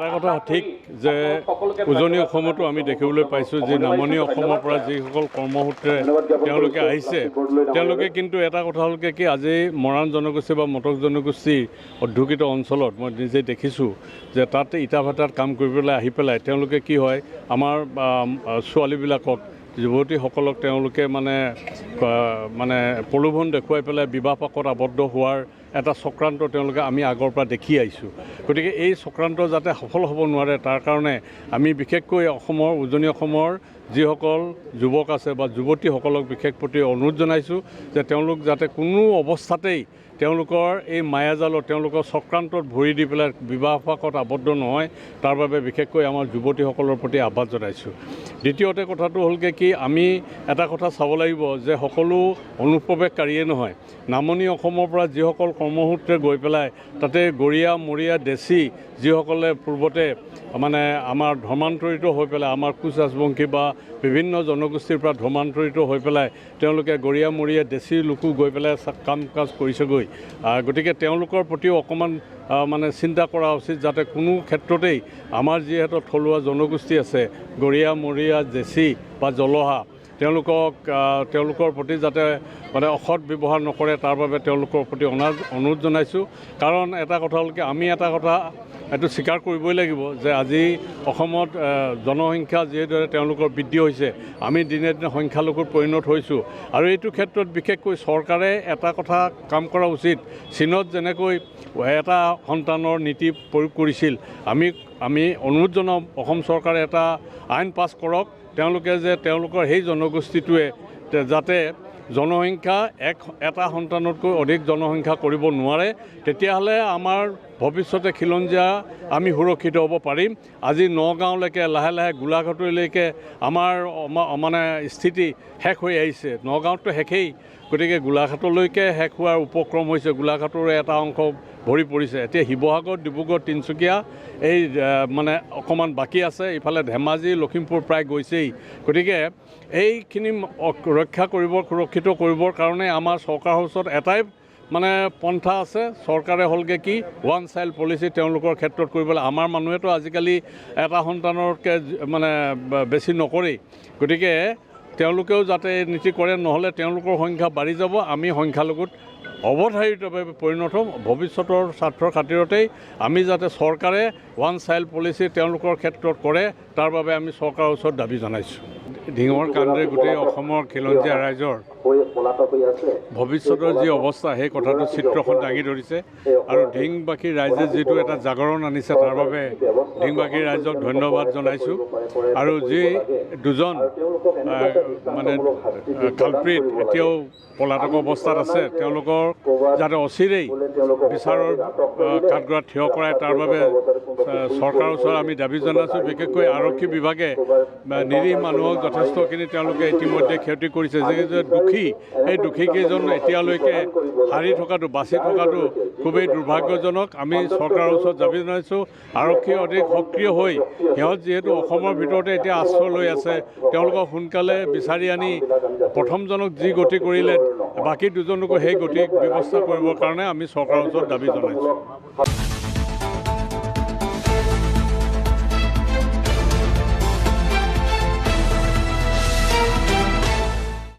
এটা কথা ঠিক যে উজনি অসমতো আমি দেখিবলৈ পাইছোঁ যে নামনি অসমৰ পৰা যিসকল কৰ্মসূত্ৰে তেওঁলোকে আহিছে তেওঁলোকে কিন্তু এটা কথা হ'ল কি আজি মৰাণ জনগোষ্ঠী বা মটক জনগোষ্ঠী অধ্যুষিত অঞ্চলত মই নিজে দেখিছোঁ যে তাত ইটা ভাটাত কাম কৰিবলৈ আহি পেলাই তেওঁলোকে কি হয় আমাৰ ছোৱালীবিলাকক যুৱতীসকলক তেওঁলোকে মানে প্ৰলোভন দেখুৱাই পেলাই বিবাহ পাশত আবদ্ধ হোৱাৰ এটা চক্ৰান্ত তেওঁলোকে আমি আগৰ পৰা দেখি আহিছোঁ। গতিকে এই চক্ৰান্ত যাতে সফল হ'ব নোৱাৰে তাৰ কাৰণে আমি বিশেষকৈ অসমৰ উজনি অসমৰ যিসকল যুৱক আছে বা যুৱতীসকলক বিশেষ প্ৰতি অনুৰোধ জনাইছোঁ যে তেওঁলোক যাতে কোনো অৱস্থাতেই তেওঁলোকৰ এই মায়াজালত তেওঁলোকৰ চক্ৰান্তত ভৰি দি পেলাই বিবাহ পাশত আবদ্ধ নহয় তাৰ বাবে বিশেষকৈ আমাৰ যুৱতীসকলৰ প্ৰতি আহ্বান জনাইছোঁ। দ্বিতীয়তে কথাটো হ'ল কি আমি এটা কথা চাব লাগিব যে সকলো অনুপ্ৰৱেশকাৰীয়ে নহয় নামনি অসমৰ পৰা যিসকল কৰ্মসূত্ৰে গৈ পেলাই তাতে গৰীয়া মৰীয়া দেশী যিসকলে পূৰ্বতে মানে আমাৰ ধৰ্মান্তৰিত হৈ পেলাই আমাৰ কোচ ৰাজবংশী বা বিভিন্ন জনগোষ্ঠীৰ পৰা ধৰ্মান্তৰিত হৈ পেলাই তেওঁলোকে গৰীয়া মৰীয়া দেশী লোকো গৈ পেলাই কাম কাজ কৰিছেগৈ। গতিকে তেওঁলোকৰ প্ৰতিও অকণমান মানে চিন্তা কৰা উচিত যাতে কোনো ক্ষেত্ৰতেই আমাৰ যিহেতু থলুৱা জনগোষ্ঠী আছে গৰীয়া মৰীয়া দেশী বা জলহা তেওঁলোকৰ প্ৰতি যাতে মানে অসৎ ব্যৱহাৰ নকৰে তাৰ বাবে তেওঁলোকৰ প্ৰতি অনুৰোধ জনাইছোঁ। কাৰণ এটা কথা হ'ল কি আমি এটা কথা এইটো স্বীকাৰ কৰিবই লাগিব যে আজি অসমত জনসংখ্যা যিদৰে তেওঁলোকৰ বৃদ্ধি হৈছে আমি দিনে দিনে সংখ্যালঘুত পৰিণত হৈছোঁ আৰু এইটো ক্ষেত্ৰত বিশেষকৈ চৰকাৰে এটা কথা কাম কৰা উচিত। চীনত যেনেকৈ এটা সন্তানৰ নীতি প্ৰয়োগ কৰিছিল আমি অনুৰোধ জনাওঁ অসম চৰকাৰে এটা আইন পাছ কৰক তেওঁলোকে যে তেওঁলোকৰ সেই জনগোষ্ঠীটোৱে যাতে জনসংখ্যা এটা সন্তানতকৈ অধিক জনসংখ্যা কৰিব নোৱাৰে তেতিয়াহ'লে আমাৰ ভৱিষ্যতে খিলঞ্জীয়া আমি সুৰক্ষিত হ'ব পাৰিম। আজি নগাঁৱলৈকে লাহে লাহে গোলাঘাটলৈকে আমাৰ মানে স্থিতি শেষ হৈ আহিছে। নগাঁৱততো শেষেই গতিকে গোলাঘাটলৈকে শেষ হোৱাৰ উপক্ৰম হৈছে গোলাঘাটৰ এটা অংশ ভৰি পৰিছে। এতিয়া শিৱসাগৰ ডিব্ৰুগড় তিনিচুকীয়া এই মানে অকণমান বাকী আছে ইফালে ধেমাজি লখিমপুৰ প্ৰায় গৈছেই। গতিকে এইখিনি ৰক্ষা সুৰক্ষিত কৰিবৰ কাৰণে আমাৰ চৰকাৰৰ ওচৰত এটাই মানে পন্থা আছে। চৰকাৰে হ'লগৈ কি ওৱান চাইল্ড পলিচি তেওঁলোকৰ ক্ষেত্ৰত কৰিবলৈ আমাৰ মানুহেতো আজিকালি এটা সন্তানতকৈ মানে বেছি নকৰেই। গতিকে তেওঁলোকেও যাতে নীতি কৰে নহ'লে তেওঁলোকৰ সংখ্যা বাঢ়ি যাব আমি সংখ্যালঘুত অৱধাৰিতভাৱে পৰিণত হ'ম। ভৱিষ্যতৰ স্বাৰ্থৰ খাতিৰতেই আমি যাতে চৰকাৰে ওৱান চাইল্ড পলিচি তেওঁলোকৰ ক্ষেত্ৰত কৰে তাৰ বাবে আমি চৰকাৰৰ ওচৰত দাবী জনাইছোঁ। ধিঙৰ কান্দে গোটেই অসমৰ খিলঞ্জীয়া ৰাইজৰ ভৱিষ্যতৰ যি অৱস্থা সেই কথাটো চিত্ৰখন দাঙি ধৰিছে আৰু ধিংবাসী ৰাইজে যিটো এটা জাগৰণ আনিছে তাৰ বাবে ধিংবাসী ৰাইজক ধন্যবাদ জনাইছোঁ। আৰু যি দুজন মানে কালপ্ৰিট এতিয়াও পলাতক অৱস্থাত আছে তেওঁলোকৰ যাতে অচিৰেই বিচাৰৰ কাঠগড়াত থিয় কৰায় তাৰ বাবে চৰকাৰৰ ওচৰত আমি দাবী জনাইছোঁ। বিশেষকৈ আৰক্ষী বিভাগে নিৰীহ মানুহক যথেষ্টখিনি তেওঁলোকে ইতিমধ্যে ক্ষতি কৰিছে। যে দোষী সেই দোষীকেইজন এতিয়ালৈকে বাচি থকাটো খুবেই দুৰ্ভাগ্যজনক। আমি চৰকাৰৰ ওচৰত দাবী জনাইছোঁ আৰক্ষী অধিক সক্ৰিয় হৈ সিহঁত যিহেতু অসমৰ ভিতৰতে এতিয়া আশ্ৰয় লৈ আছে তেওঁলোকক সোনকালে বিচাৰি আনি প্ৰথমজনক যি গতি কৰিলে বাকী দুজনকো সেই গতি ব্যৱস্থা কৰিবৰ কাৰণে আমি চৰকাৰৰ ওচৰত দাবী জনাইছোঁ।